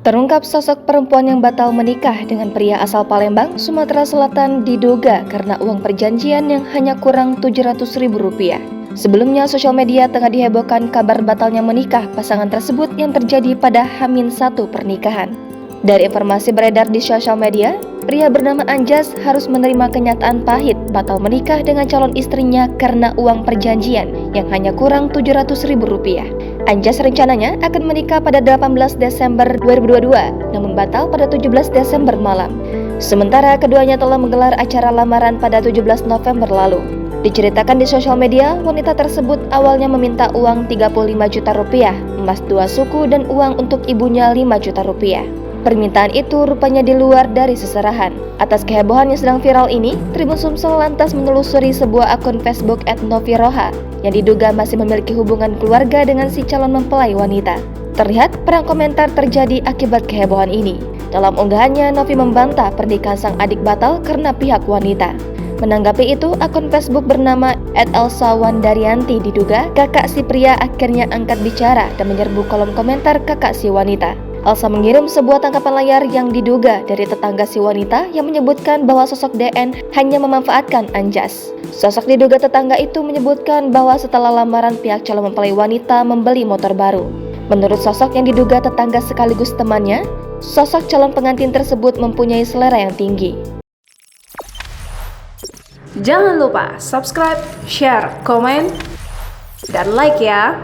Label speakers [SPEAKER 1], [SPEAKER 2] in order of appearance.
[SPEAKER 1] Terungkap sosok perempuan yang batal menikah dengan pria asal Palembang, Sumatera Selatan diduga karena uang perjanjian yang hanya kurang Rp700.000. Sebelumnya, sosial media tengah dihebohkan kabar batalnya menikah pasangan tersebut yang terjadi pada H-1 pernikahan. Dari informasi beredar di sosial media, pria bernama Anjas harus menerima kenyataan pahit batal menikah dengan calon istrinya karena uang perjanjian yang hanya kurang Rp700.000. Anjas rencananya akan menikah pada 18 Desember 2022, namun batal pada 17 Desember malam. Sementara keduanya telah menggelar acara lamaran pada 17 November lalu. Diceritakan di sosial media, wanita tersebut awalnya meminta uang Rp35 juta, emas 2 suku dan uang untuk ibunya Rp5 juta. Permintaan itu rupanya di luar dari seserahan. Atas kehebohan yang sedang viral ini, Tribun Sumsel lantas menelusuri sebuah akun Facebook @noviroha yang diduga masih memiliki hubungan keluarga dengan si calon mempelai wanita. Terlihat perang komentar terjadi akibat kehebohan ini. Dalam unggahannya, Novi membantah pernikahan sang adik batal karena pihak wanita. Menanggapi itu, akun Facebook bernama @elsawandarianti diduga kakak si pria akhirnya angkat bicara dan menyerbu kolom komentar kakak si wanita. Elsa mengirim sebuah tangkapan layar yang diduga dari tetangga si wanita yang menyebutkan bahwa sosok DN hanya memanfaatkan Anjas. Sosok diduga tetangga itu menyebutkan bahwa setelah lamaran pihak calon mempelai wanita membeli motor baru. Menurut sosok yang diduga tetangga sekaligus temannya, sosok calon pengantin tersebut mempunyai selera yang tinggi.
[SPEAKER 2] Jangan lupa subscribe, share, komen, dan like ya!